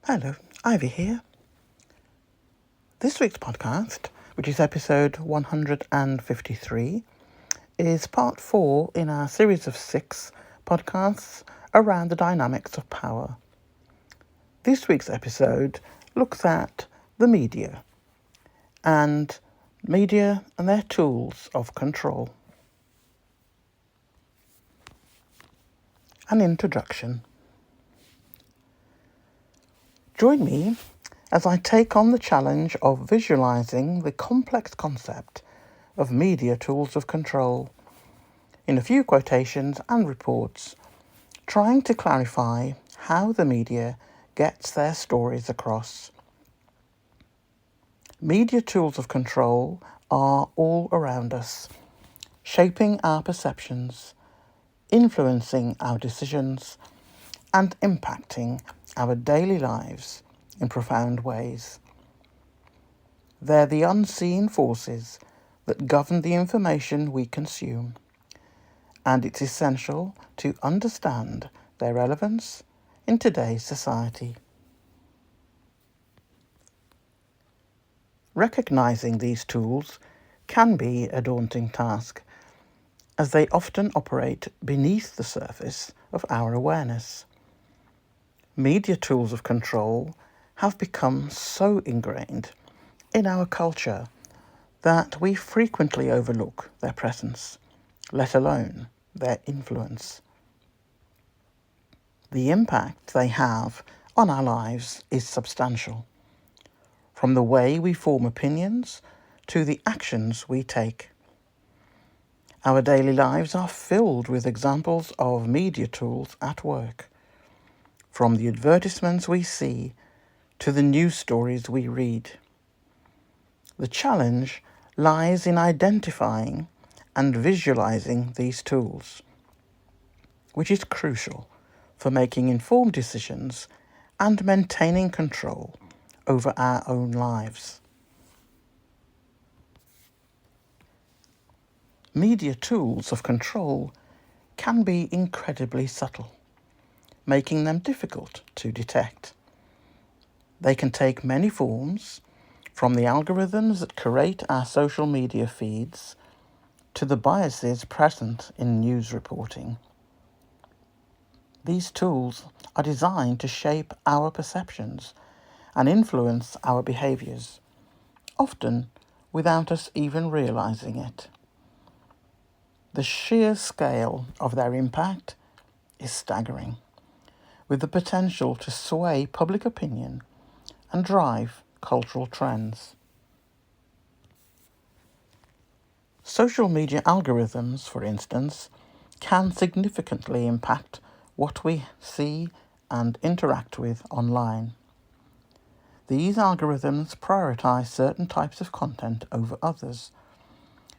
Hello, Ivy here. This week's podcast, which is episode 153, is part 4 in our series of 6 podcasts around the dynamics of power. This week's episode looks at the media and their tools of control. An introduction. Join me as I take on the challenge of visualising the complex concept of media tools of control in a few quotations and reports, trying to clarify how the media gets their stories across. Media tools of control are all around us, shaping our perceptions, influencing our decisions, and impacting our daily lives in profound ways. They're the unseen forces that govern the information we consume, and it's essential to understand their relevance in today's society. Recognizing these tools can be a daunting task, as they often operate beneath the surface of our awareness. Media tools of control have become so ingrained in our culture that we frequently overlook their presence, let alone their influence. The impact they have on our lives is substantial, from the way we form opinions to the actions we take. Our daily lives are filled with examples of media tools at work, from the advertisements we see to the news stories we read. The challenge lies in identifying and visualizing these tools, which is crucial for making informed decisions and maintaining control over our own lives. Media tools of control can be incredibly subtle, making them difficult to detect. They can take many forms, from the algorithms that curate our social media feeds to the biases present in news reporting. These tools are designed to shape our perceptions and influence our behaviours, often without us even realising it. The sheer scale of their impact is staggering, with the potential to sway public opinion and drive cultural trends. Social media algorithms, for instance, can significantly impact what we see and interact with online. These algorithms prioritize certain types of content over others,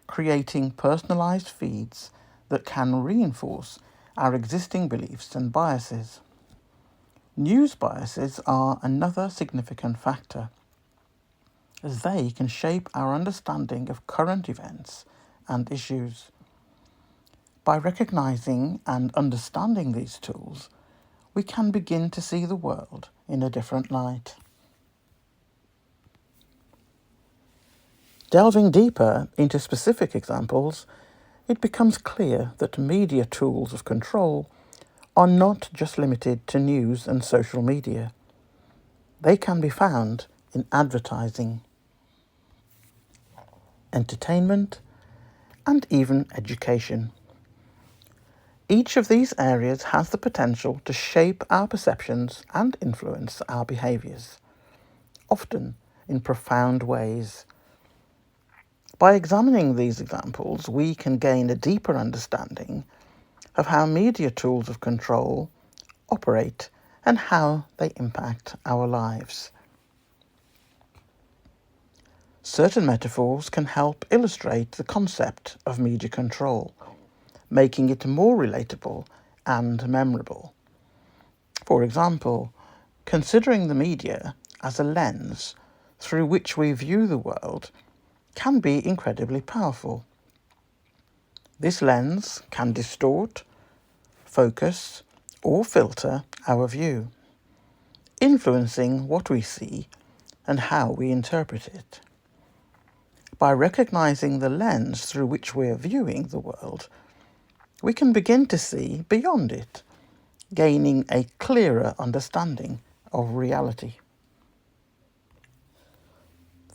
creating personalized feeds that can reinforce our existing beliefs and biases. News biases are another significant factor, as they can shape our understanding of current events and issues. By recognizing and understanding these tools, we can begin to see the world in a different light. Delving deeper into specific examples, it becomes clear that media tools of control are not just limited to news and social media. They can be found in advertising, entertainment, and even education. Each of these areas has the potential to shape our perceptions and influence our behaviours, often in profound ways. By examining these examples, we can gain a deeper understanding of how media tools of control operate and how they impact our lives. Certain metaphors can help illustrate the concept of media control, making it more relatable and memorable. For example, considering the media as a lens through which we view the world can be incredibly powerful. This lens can distort, focus, or filter our view, influencing what we see and how we interpret it. By recognizing the lens through which we are viewing the world, we can begin to see beyond it, gaining a clearer understanding of reality.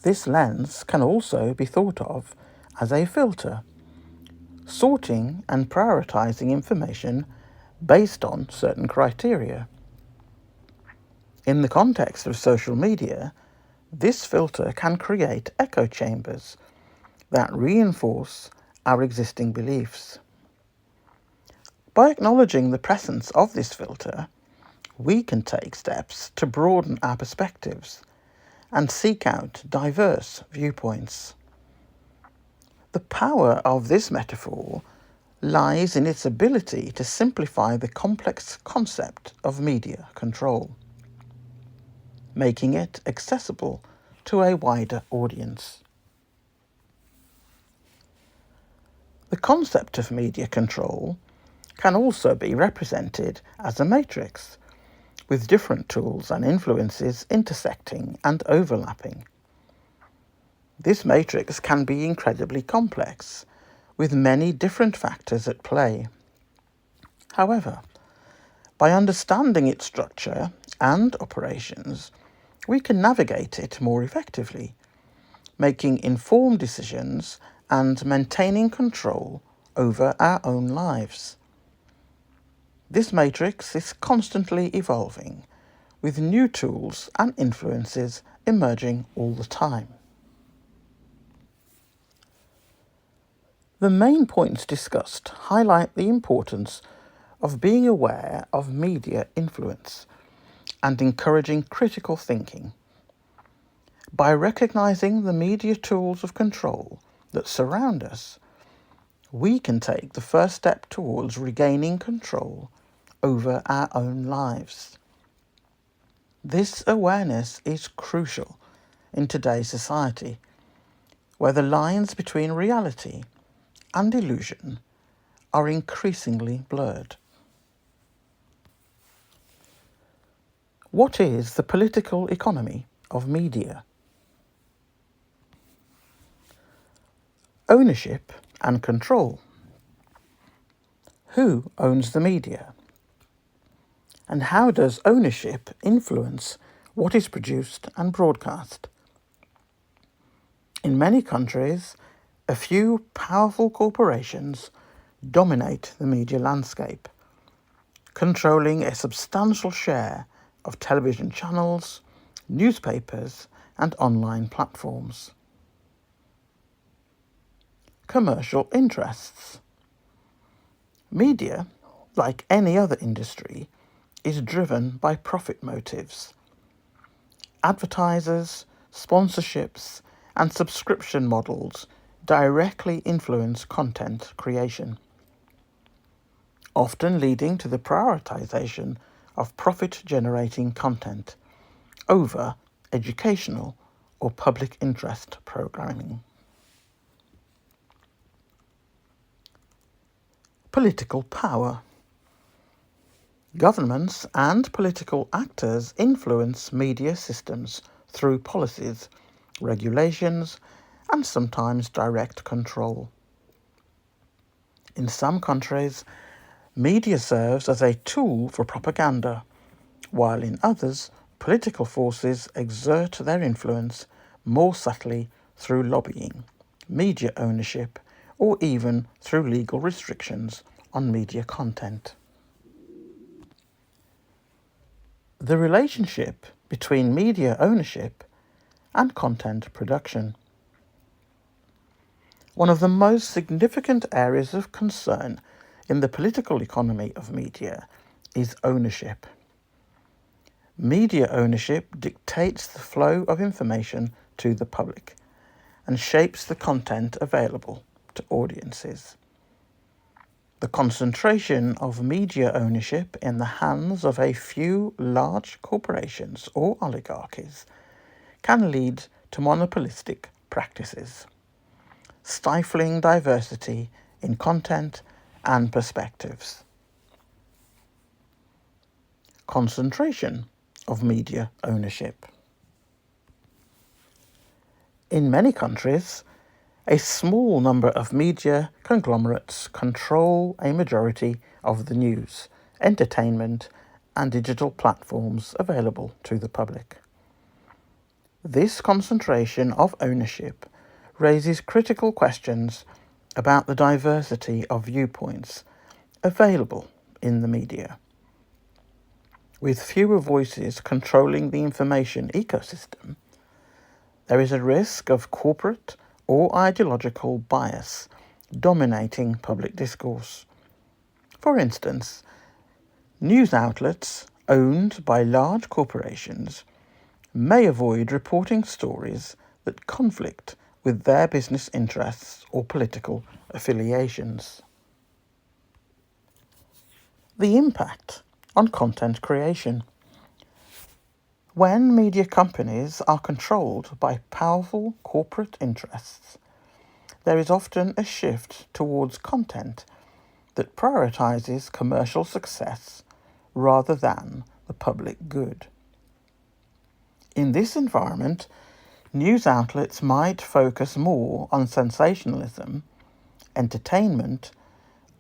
This lens can also be thought of as a filter, sorting and prioritizing information based on certain criteria. In the context of social media, this filter can create echo chambers that reinforce our existing beliefs. By acknowledging the presence of this filter, we can take steps to broaden our perspectives and seek out diverse viewpoints. The power of this metaphor lies in its ability to simplify the complex concept of media control, making it accessible to a wider audience. The concept of media control can also be represented as a matrix, with different tools and influences intersecting and overlapping. This matrix can be incredibly complex, with many different factors at play. However, by understanding its structure and operations, we can navigate it more effectively, making informed decisions and maintaining control over our own lives. This matrix is constantly evolving, with new tools and influences emerging all the time. The main points discussed highlight the importance of being aware of media influence and encouraging critical thinking. By recognizing the media tools of control that surround us, we can take the first step towards regaining control over our own lives. This awareness is crucial in today's society, where the lines between reality and illusion are increasingly blurred. What is the political economy of media? Ownership and control. Who owns the media? And how does ownership influence what is produced and broadcast? In many countries, a few powerful corporations dominate the media landscape, controlling a substantial share of television channels, newspapers, and online platforms. Commercial interests. Media, like any other industry, is driven by profit motives. Advertisers, sponsorships, and subscription models directly influence content creation, often leading to the prioritization of profit-generating content over educational or public interest programming. Political power. Governments and political actors influence media systems through policies, regulations, and sometimes direct control. In some countries, media serves as a tool for propaganda, while in others, political forces exert their influence more subtly through lobbying, media ownership, or even through legal restrictions on media content. The relationship between media ownership and content production. One of the most significant areas of concern in the political economy of media is ownership. Media ownership dictates the flow of information to the public and shapes the content available to audiences. The concentration of media ownership in the hands of a few large corporations or oligarchies can lead to monopolistic practices, stifling diversity in content and perspectives. Concentration of media ownership. In many countries, a small number of media conglomerates control a majority of the news, entertainment, and digital platforms available to the public. This concentration of ownership raises critical questions about the diversity of viewpoints available in the media. With fewer voices controlling the information ecosystem, there is a risk of corporate or ideological bias dominating public discourse. For instance, news outlets owned by large corporations may avoid reporting stories that conflict with their business interests or political affiliations. The impact on content creation. When media companies are controlled by powerful corporate interests, there is often a shift towards content that prioritizes commercial success rather than the public good. In this environment, news outlets might focus more on sensationalism, entertainment,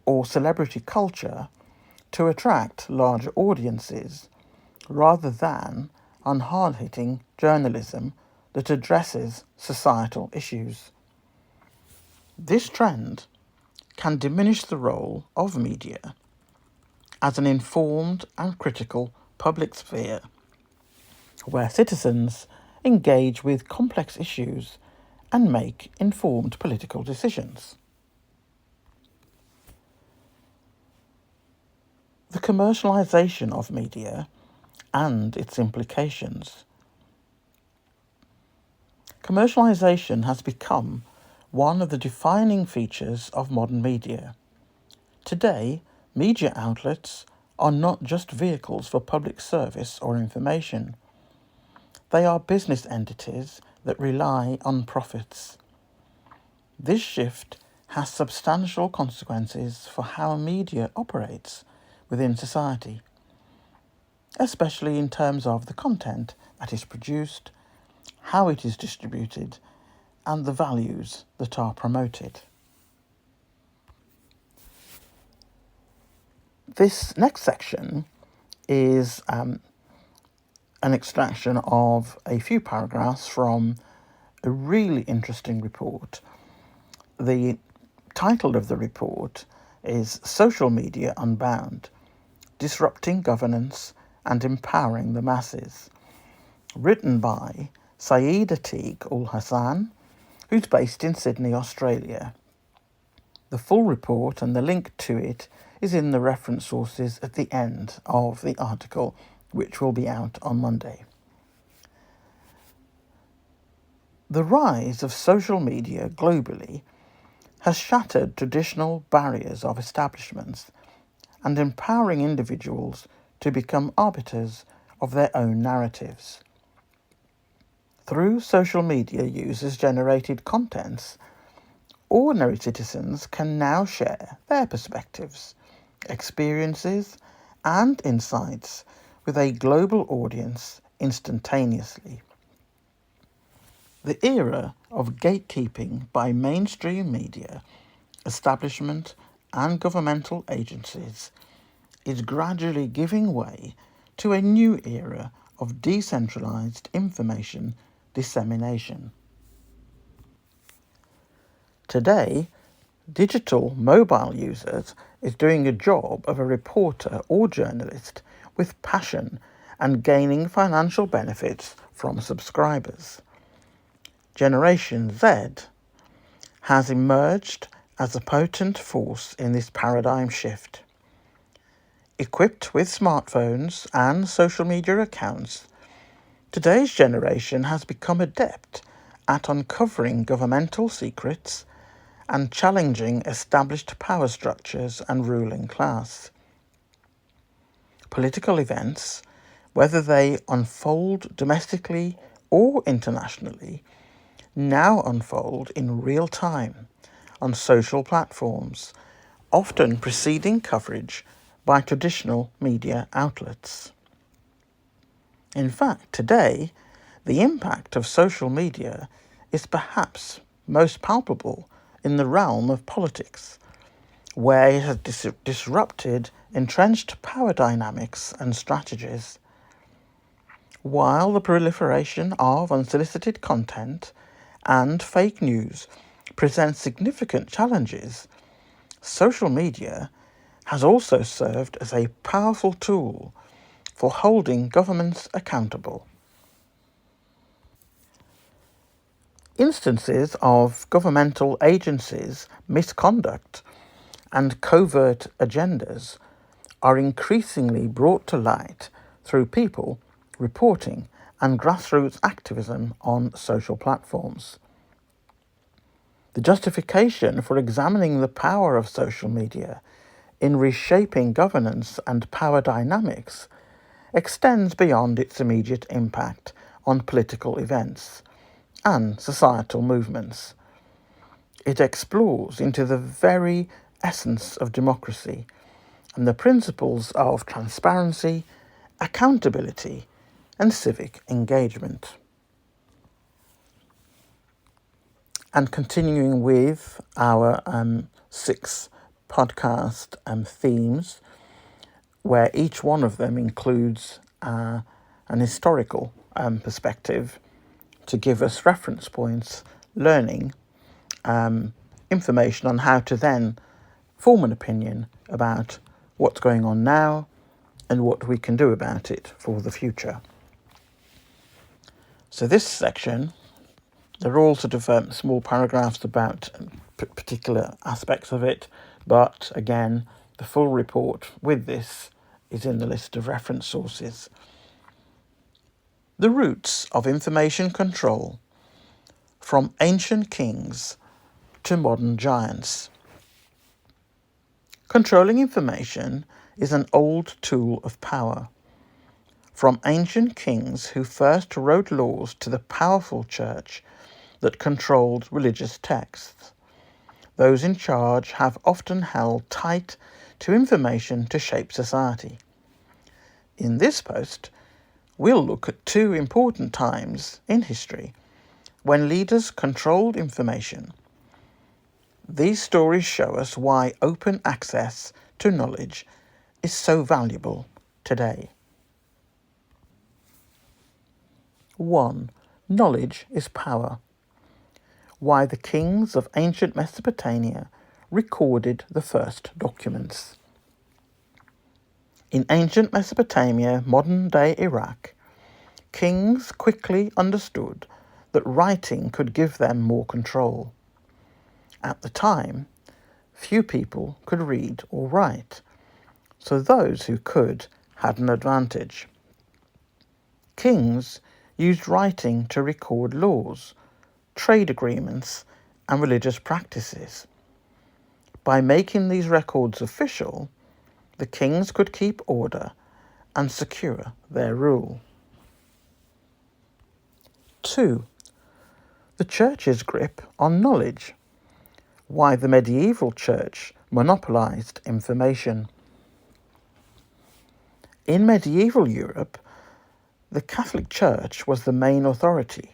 or celebrity culture to attract larger audiences rather than on hard-hitting journalism that addresses societal issues. This trend can diminish the role of media as an informed and critical public sphere where citizens engage with complex issues and make informed political decisions. The commercialization of media and its implications. Commercialization has become one of the defining features of modern media. Today, media outlets are not just vehicles for public service or information. They are business entities that rely on profits. This shift has substantial consequences for how media operates within society, especially in terms of the content that is produced, how it is distributed, and the values that are promoted. This next section is an extraction of a few paragraphs from a really interesting report. The title of the report is Social Media Unbound: Disrupting Governance and Empowering the Masses, written by Saeed Atiq Ul-Hassan, who's based in Sydney, Australia. The full report and the link to it is in the reference sources at the end of the article, which will be out on Monday. The rise of social media globally has shattered traditional barriers of establishments and empowering individuals to become arbiters of their own narratives. Through social media users-generated contents, ordinary citizens can now share their perspectives, experiences, and insights with a global audience instantaneously. The era of gatekeeping by mainstream media, establishment, and governmental agencies is gradually giving way to a new era of decentralized information dissemination. Today, digital mobile users is doing a job of a reporter or journalist with passion and gaining financial benefits from subscribers. Generation Z has emerged as a potent force in this paradigm shift. Equipped with smartphones and social media accounts, today's generation has become adept at uncovering governmental secrets and challenging established power structures and ruling class. Political events, whether they unfold domestically or internationally, now unfold in real time on social platforms, often preceding coverage by traditional media outlets. In fact, today, the impact of social media is perhaps most palpable in the realm of politics, where it has disrupted entrenched power dynamics and strategies. While the proliferation of unsolicited content and fake news presents significant challenges, social media has also served as a powerful tool for holding governments accountable. Instances of governmental agencies' misconduct and covert agendas are increasingly brought to light through people reporting and grassroots activism on social platforms. The justification for examining the power of social media in reshaping governance and power dynamics extends beyond its immediate impact on political events and societal movements. It explores into the very essence of democracy and the principles of transparency, accountability, and civic engagement. And continuing with our 6 podcast themes, where each one of them includes an historical perspective to give us reference points, learning, information on how to then form an opinion about what's going on now and what we can do about it for the future. So this section, they're all sort of small paragraphs about particular aspects of it, but again, the full report with this is in the list of reference sources. The roots of information control, from ancient kings to modern giants. Controlling information is an old tool of power. From ancient kings who first wrote laws to the powerful church that controlled religious texts, those in charge have often held tight to information to shape society. In this post, we'll look at 2 important times in history when leaders controlled information. These stories show us why open access to knowledge is so valuable today. 1. Knowledge is power. Why the kings of ancient Mesopotamia recorded the first documents. In ancient Mesopotamia, modern-day Iraq, kings quickly understood that writing could give them more control. At the time, few people could read or write, so those who could had an advantage. Kings used writing to record laws, trade agreements, and religious practices. By making these records official, the kings could keep order and secure their rule. 2. The Church's grip on knowledge. Why the medieval Church monopolised information. In medieval Europe, the Catholic Church was the main authority,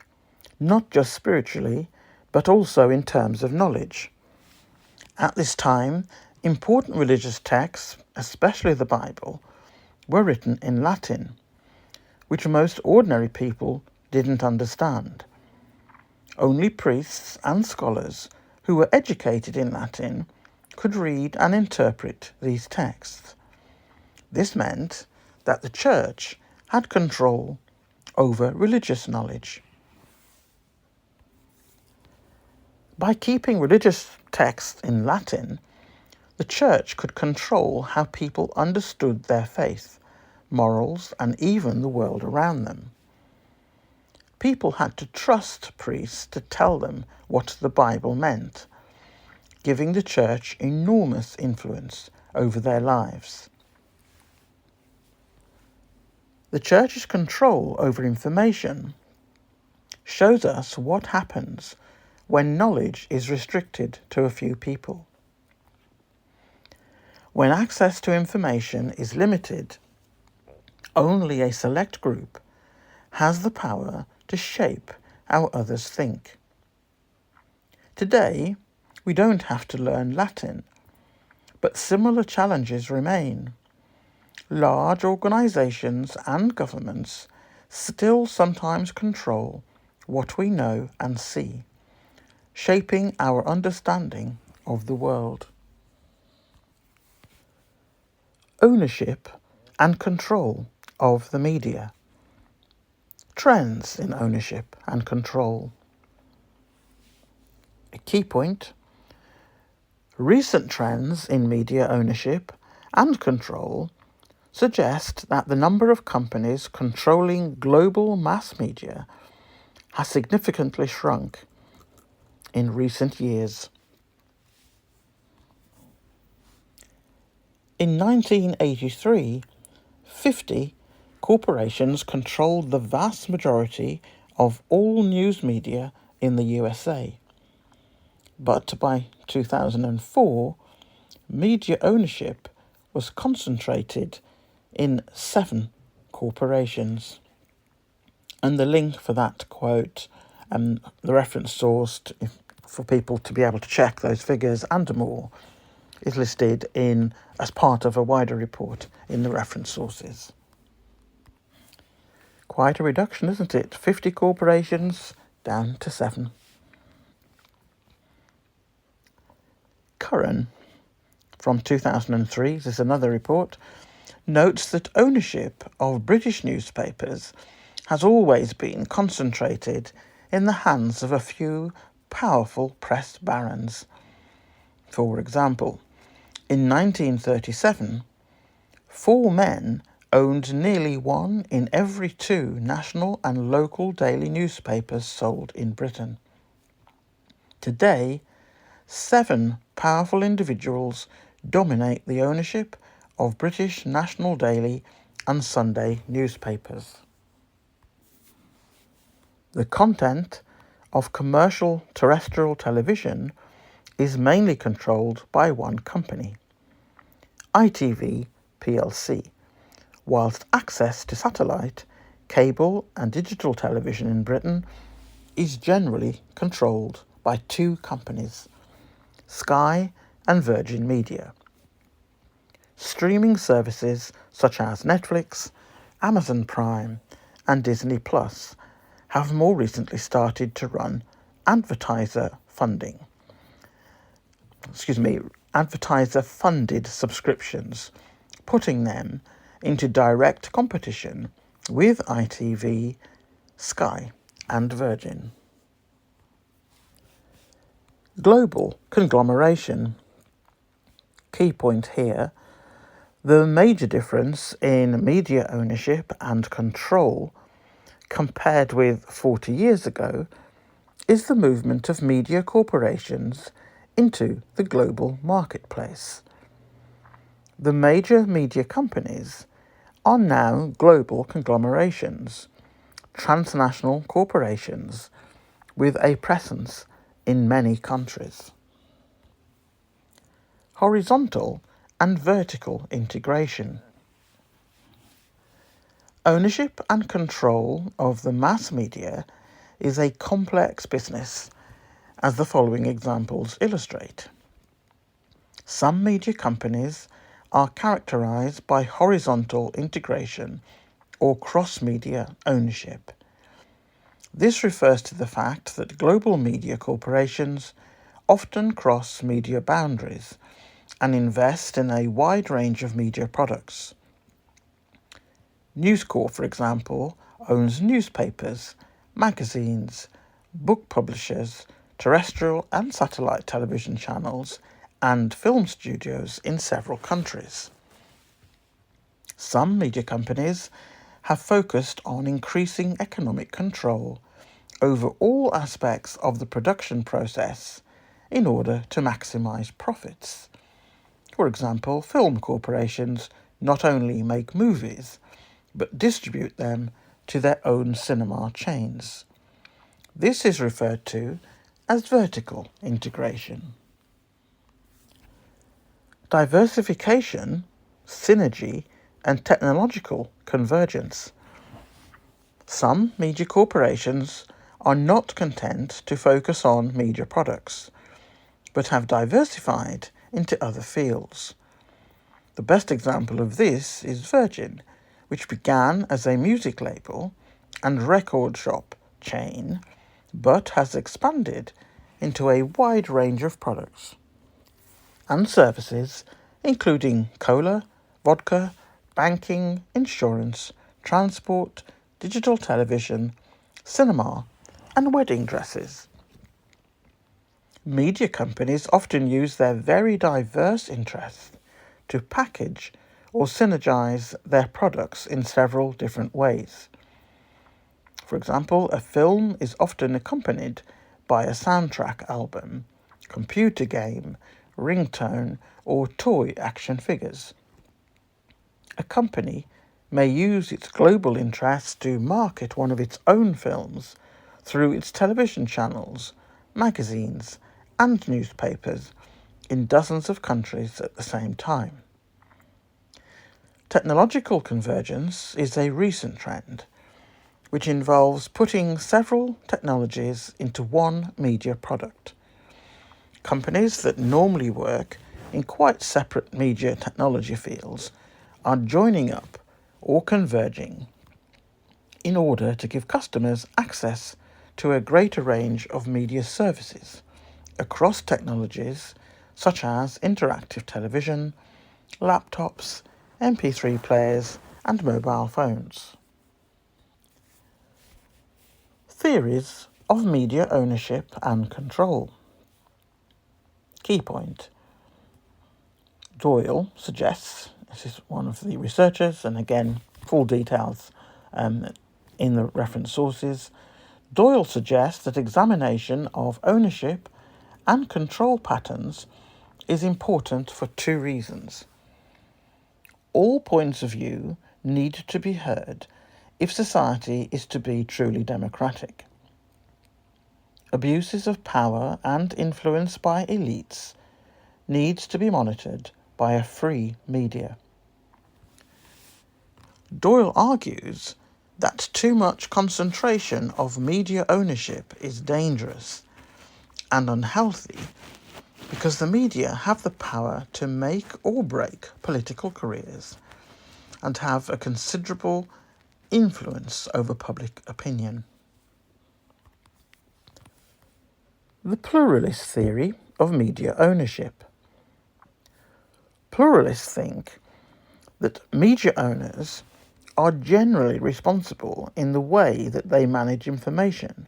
not just spiritually, but also in terms of knowledge. At this time, important religious texts, especially the Bible, were written in Latin, which most ordinary people didn't understand. Only priests and scholars who were educated in Latin could read and interpret these texts. This meant that the Church had control over religious knowledge. By keeping religious texts in Latin, the Church could control how people understood their faith, morals, and even the world around them. People had to trust priests to tell them what the Bible meant, giving the Church enormous influence over their lives. The Church's control over information shows us what happens when knowledge is restricted to a few people. When access to information is limited, only a select group has the power to shape how others think. Today, we don't have to learn Latin, but similar challenges remain. Large organisations and governments still sometimes control what we know and see, shaping our understanding of the world. Ownership and control of the media. Trends in ownership and control. A key point: recent trends in media ownership and control suggest that the number of companies controlling global mass media has significantly shrunk in recent years. In 1983, 50 corporations controlled the vast majority of all news media in the USA. But by 2004, media ownership was concentrated in 7 corporations. And the link for that quote and the reference source for people to be able to check those figures and more is listed as part of a wider report in the reference sources. Quite a reduction, isn't it? 50 corporations down to 7. Curran, from 2003, this is another report, notes that ownership of British newspapers has always been concentrated in the hands of a few powerful press barons. For example, in 1937, 4 men owned nearly 1 in every 2 national and local daily newspapers sold in Britain. Today, 7 powerful individuals dominate the ownership of British national daily and Sunday newspapers. The content of commercial terrestrial television is mainly controlled by one company, ITV plc, whilst access to satellite, cable and digital television in Britain is generally controlled by 2 companies, Sky and Virgin Media. Streaming services such as Netflix, Amazon Prime and Disney Plus have more recently started to run advertiser-funded subscriptions, putting them into direct competition with ITV, Sky and Virgin. Global conglomeration. Key point here, the major difference in media ownership and control compared with 40 years ago is the movement of media corporations into the global marketplace. The major media companies are now global conglomerations, transnational corporations with a presence in many countries. Horizontal and vertical integration. Ownership and control of the mass media is a complex business, as the following examples illustrate. Some media companies are characterized by horizontal integration or cross-media ownership. This refers to the fact that global media corporations often cross media boundaries and invest in a wide range of media products. News Corp, for example, owns newspapers, magazines, book publishers, terrestrial and satellite television channels, and film studios in several countries. Some media companies have focused on increasing economic control over all aspects of the production process in order to maximize profits. For example, film corporations not only make movies, but distribute them to their own cinema chains. This is referred to as vertical integration. Diversification, synergy, and technological convergence. Some media corporations are not content to focus on media products, but have diversified into other fields. The best example of this is Virgin, which began as a music label and record shop chain, but has expanded into a wide range of products and services, including cola, vodka, banking, insurance, transport, digital television, cinema, and wedding dresses. Media companies often use their very diverse interests to package or synergize their products in several different ways. For example, a film is often accompanied by a soundtrack album, computer game, ringtone, or toy action figures. A company may use its global interests to market one of its own films through its television channels, magazines, and newspapers in dozens of countries at the same time. Technological convergence is a recent trend, which involves putting several technologies into one media product. Companies that normally work in quite separate media technology fields are joining up or converging in order to give customers access to a greater range of media services across technologies such as interactive television, laptops, MP3 players, and mobile phones. Theories of media ownership and control. Key point. Doyle suggests, this is one of the researchers, and again, full details in the reference sources. Doyle suggests that examination of ownership and control patterns is important for two reasons. All points of view need to be heard if society is to be truly democratic. Abuses of power and influence by elites needs to be monitored by a free media. Doyle argues that too much concentration of media ownership is dangerous and unhealthy because the media have the power to make or break political careers and have a considerable influence over public opinion. The pluralist theory of media ownership. Pluralists think that media owners are generally responsible in the way that they manage information,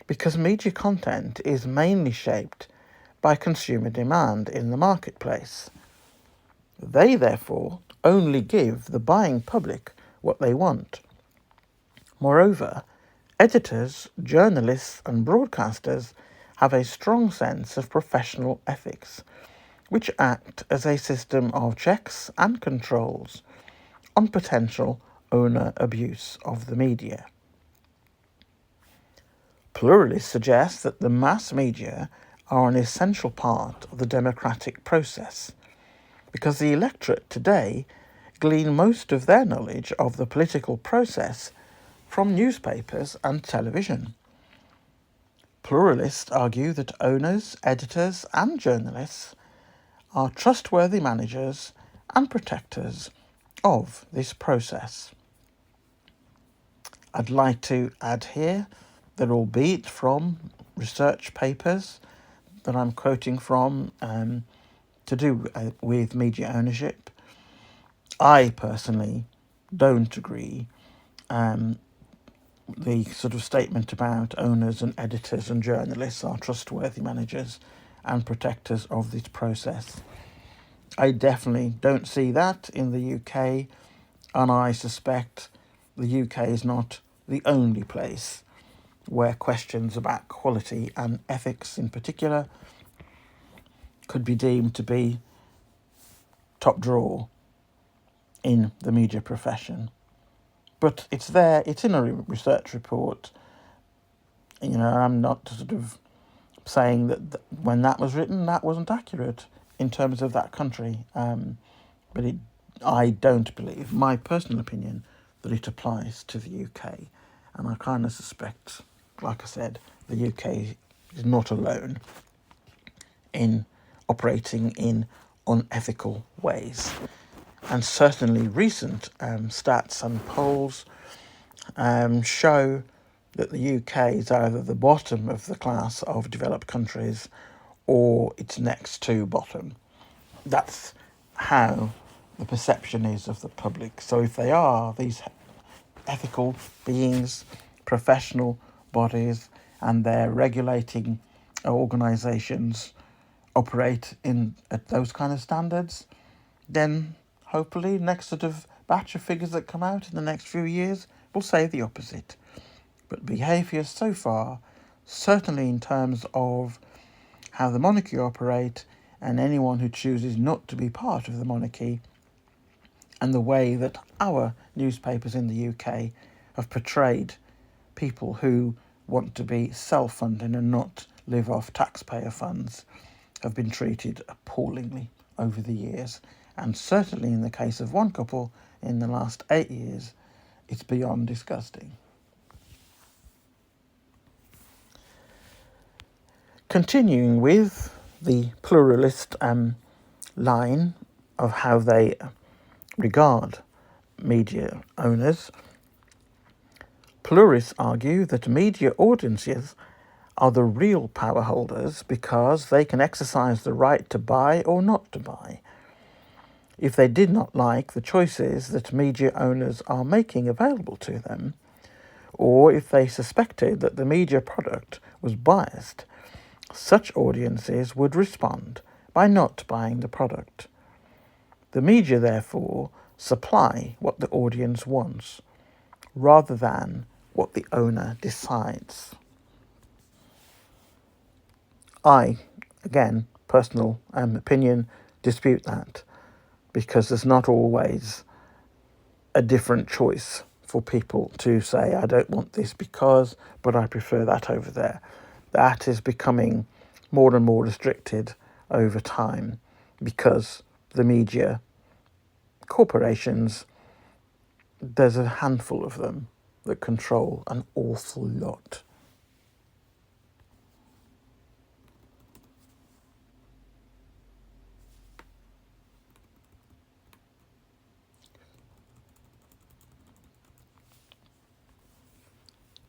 because media content is mainly shaped by consumer demand in the marketplace. They therefore only give the buying public what they want. Moreover, editors, journalists and broadcasters have a strong sense of professional ethics, which act as a system of checks and controls on potential owner abuse of the media. Pluralist suggests that the mass media are an essential part of the democratic process, because the electorate today glean most of their knowledge of the political process from newspapers and television. Pluralists argue that owners, editors and journalists are trustworthy managers and protectors of this process. I'd like to add here that, albeit from research papers that I'm quoting from to do with media ownership, I personally don't agree the sort of statement about owners and editors and journalists are trustworthy managers and protectors of this process. I definitely don't see that in the UK, and I suspect the UK is not the only place where questions about quality and ethics in particular could be deemed to be top drawer in the media profession. But it's there, it's in a research report. I'm not sort of saying that when that was written, that wasn't accurate in terms of that country. But I don't believe, my personal opinion, that it applies to the UK. And I kind of suspect, like I said, the UK is not alone in operating in unethical ways. And certainly recent stats and polls show that the UK is either the bottom of the class of developed countries or it's next to bottom. That's how the perception is of the public. So if they are these ethical beings, professional bodies, and their regulating organisations operate at those kind of standards, then hopefully next sort of batch of figures that come out in the next few years will say the opposite. But behaviour so far, certainly in terms of how the monarchy operate and anyone who chooses not to be part of the monarchy, and the way that our newspapers in the UK have portrayed people who want to be self-funding and not live off taxpayer funds, have been treated appallingly over the years. And certainly in the case of one couple in the last 8 years, it's beyond disgusting. Continuing with the pluralist line of how they regard media owners, pluralists argue that media audiences are the real power holders because they can exercise the right to buy or not to buy. If they did not like the choices that media owners are making available to them, or if they suspected that the media product was biased, such audiences would respond by not buying the product. The media, therefore, supply what the audience wants, rather than what the owner decides. I, again, personal opinion, dispute that, because there's not always a different choice for people to say, I don't want this because, but I prefer that over there. That is becoming more and more restricted over time because the media corporations, there's a handful of them that control an awful lot.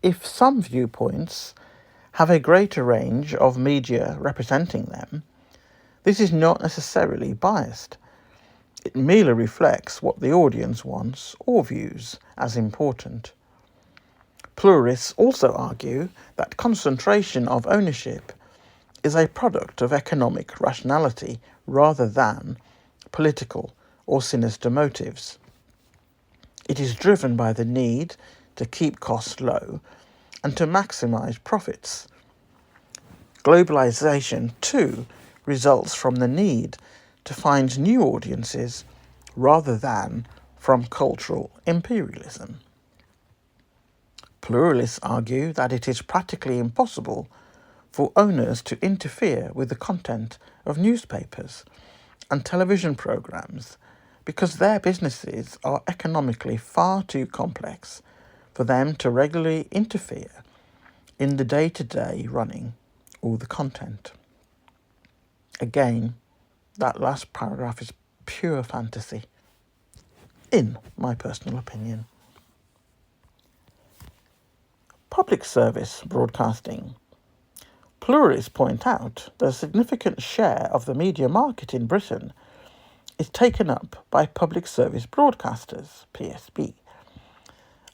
If some viewpoints have a greater range of media representing them, this is not necessarily biased. It merely reflects what the audience wants or views as important. Pluralists also argue that concentration of ownership is a product of economic rationality rather than political or sinister motives. It is driven by the need to keep costs low and to maximise profits. Globalisation, too, results from the need to find new audiences rather than from cultural imperialism. Pluralists argue that it is practically impossible for owners to interfere with the content of newspapers and television programmes because their businesses are economically far too complex for them to regularly interfere in the day-to-day running or the content. Again, that last paragraph is pure fantasy, in my personal opinion. Public service broadcasting. Pluralists point out that a significant share of the media market in Britain is taken up by public service broadcasters, PSB,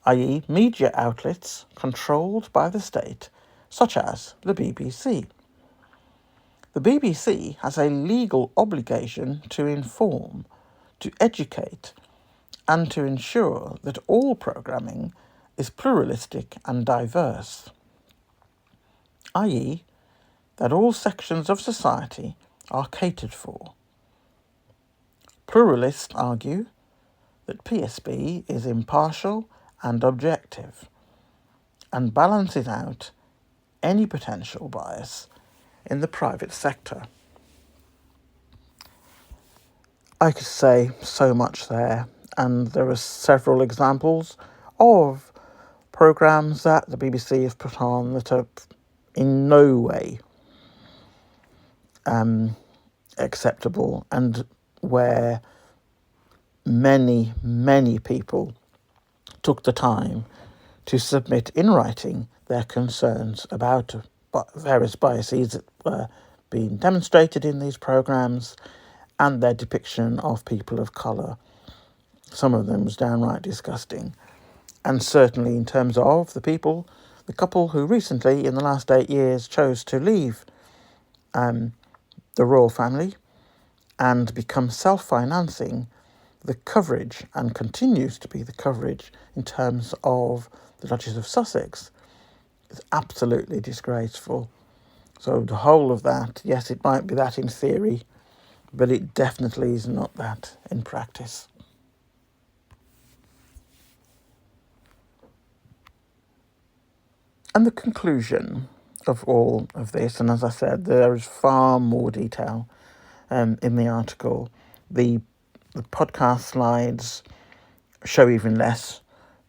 i.e. media outlets controlled by the state, such as the BBC. The BBC has a legal obligation to inform, to educate, and to ensure that all programming is pluralistic and diverse, i.e. that all sections of society are catered for. Pluralists argue that PSB is impartial and objective and balances out any potential bias in the private sector. I could say so much there, and there are several examples of programmes that the BBC have put on that are in no way acceptable, and where many people took the time to submit in writing their concerns about various biases that were being demonstrated in these programmes and their depiction of people of colour. Some of them was downright disgusting. And certainly in terms of the couple who recently, in the last 8 years, chose to leave the royal family and become self-financing, the coverage, and continues to be the coverage in terms of the Duchess of Sussex, is absolutely disgraceful. So the whole of that, yes, it might be that in theory, but it definitely is not that in practice. And the conclusion of all of this, and as I said, there is far more detail in the article. The podcast slides show even less,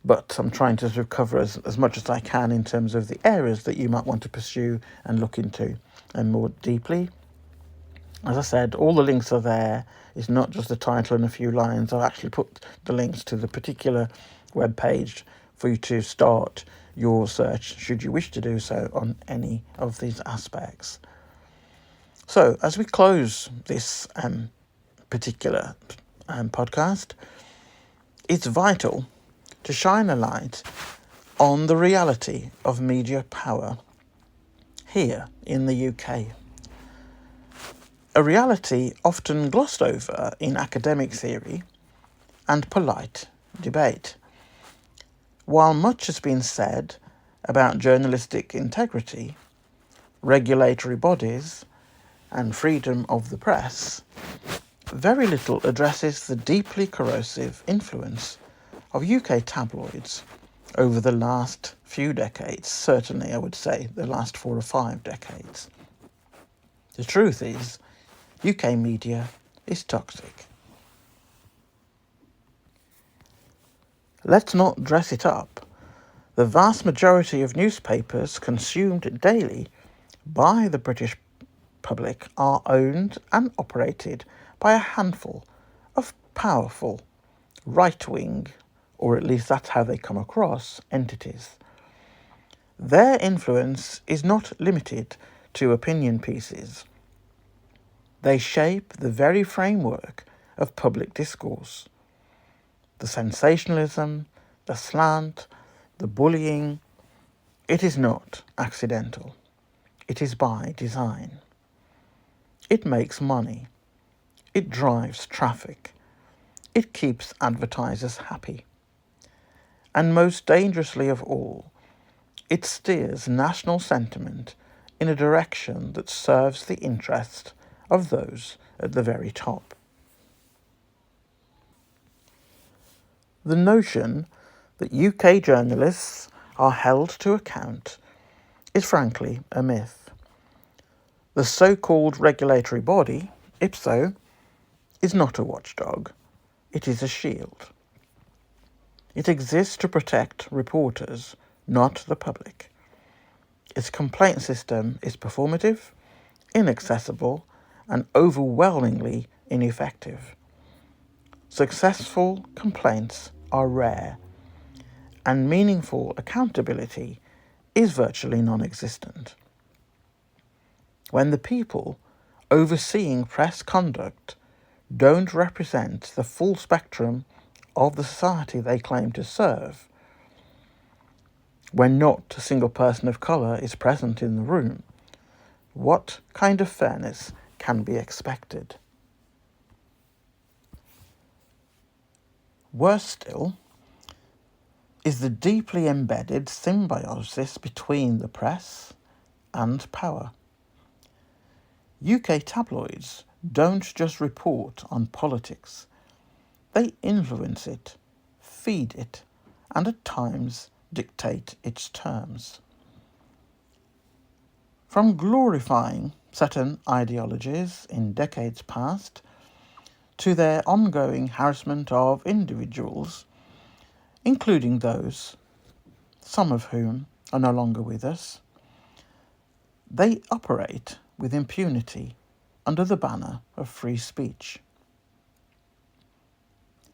but I'm trying to sort of cover as much as I can in terms of the areas that you might want to pursue and look into more deeply. As I said, all the links are there. It's not just the title and a few lines. I've actually put the links to the particular web page for you to start your search, should you wish to do so, on any of these aspects. So, as we close this particular podcast, it's vital to shine a light on the reality of media power here in the UK. A reality often glossed over in academic theory and polite debate. While much has been said about journalistic integrity, regulatory bodies, and freedom of the press, very little addresses the deeply corrosive influence of UK tabloids over the last few decades, certainly I would say the last 4 or 5 decades. The truth is, UK media is toxic. Let's not dress it up. The vast majority of newspapers consumed daily by the British public are owned and operated by a handful of powerful right-wing, or at least that's how they come across, entities. Their influence is not limited to opinion pieces. They shape the very framework of public discourse. The sensationalism, the slant, the bullying, it is not accidental. It is by design. It makes money. It drives traffic. It keeps advertisers happy. And most dangerously of all, it steers national sentiment in a direction that serves the interest of those at the very top. The notion that UK journalists are held to account is frankly a myth. The so-called regulatory body, IPSO, is not a watchdog, it is a shield. It exists to protect reporters, not the public. Its complaint system is performative, inaccessible, and overwhelmingly ineffective. Successful complaints are rare, and meaningful accountability is virtually non-existent. When the people overseeing press conduct don't represent the full spectrum of the society they claim to serve, when not a single person of colour is present in the room, what kind of fairness can be expected? Worse still is the deeply embedded symbiosis between the press and power. UK tabloids don't just report on politics, they influence it, feed it, and at times dictate its terms. From glorifying certain ideologies in decades past to their ongoing harassment of individuals, including those, some of whom are no longer with us, they operate with impunity under the banner of free speech.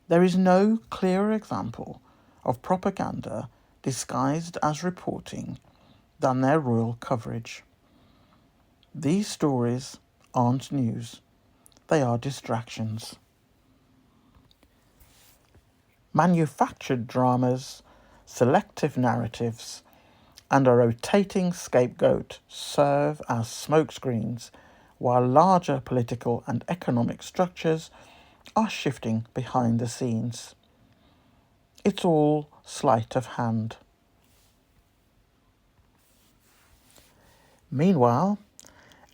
There is no clearer example of propaganda disguised as reporting than their royal coverage. These stories aren't news, they are distractions. Manufactured dramas, selective narratives, and a rotating scapegoat serve as smokescreens while larger political and economic structures are shifting behind the scenes. It's all sleight of hand. Meanwhile,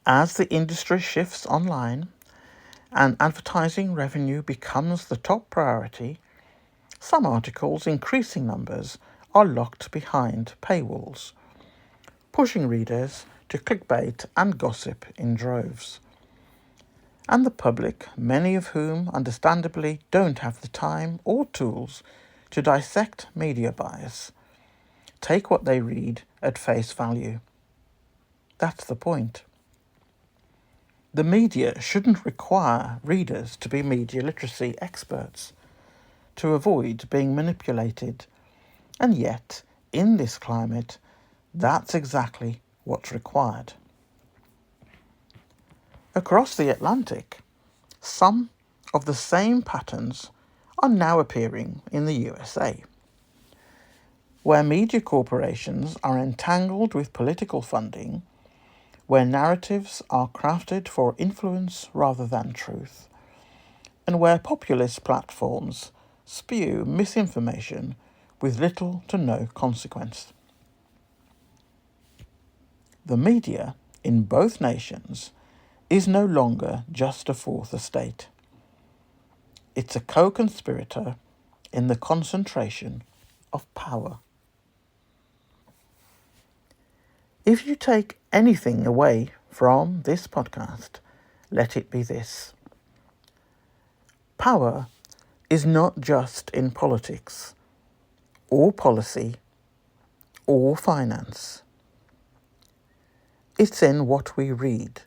as the industry shifts online and advertising revenue becomes the top priority, some articles, increasing numbers, are locked behind paywalls, pushing readers to clickbait and gossip in droves. And the public, many of whom understandably don't have the time or tools to dissect media bias, take what they read at face value. That's the point. The media shouldn't require readers to be media literacy experts to avoid being manipulated, and yet, in this climate, that's exactly what's required. Across the Atlantic, some of the same patterns are now appearing in the USA, where media corporations are entangled with political funding, where narratives are crafted for influence rather than truth, and where populist platforms spew misinformation with little to no consequence. The media in both nations is no longer just a fourth estate. It's a co-conspirator in the concentration of power. If you take anything away from this podcast, let it be this. Power is not just in politics, or policy, or finance. It's in what we read.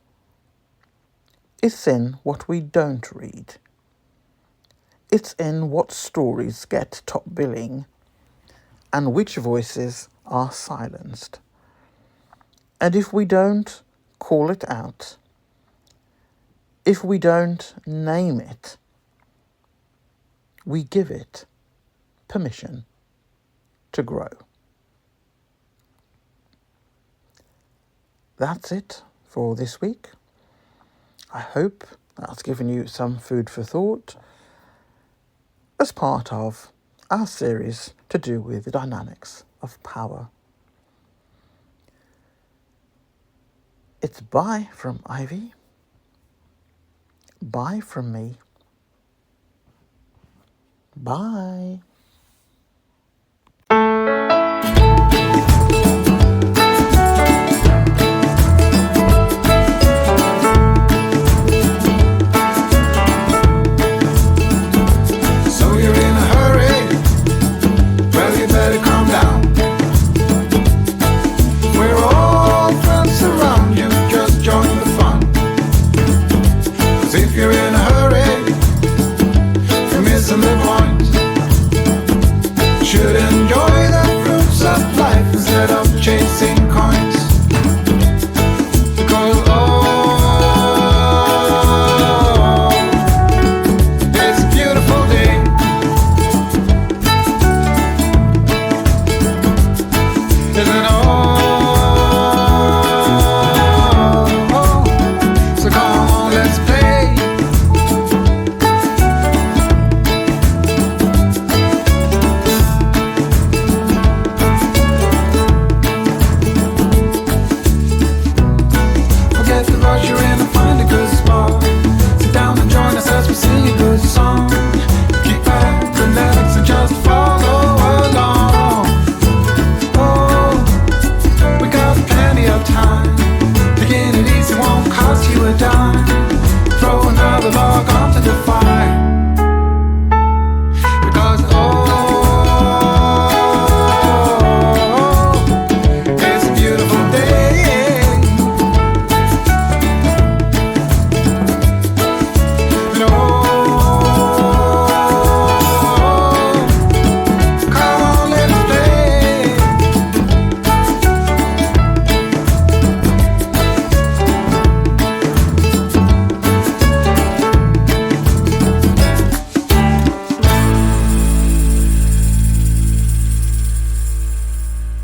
It's in what we don't read. It's in what stories get top billing and which voices are silenced. And if we don't call it out, if we don't name it, we give it permission to grow. That's it for this week. I hope that's given you some food for thought as part of our series to do with the dynamics of power. It's bye from Ivy. Bye from me. Bye.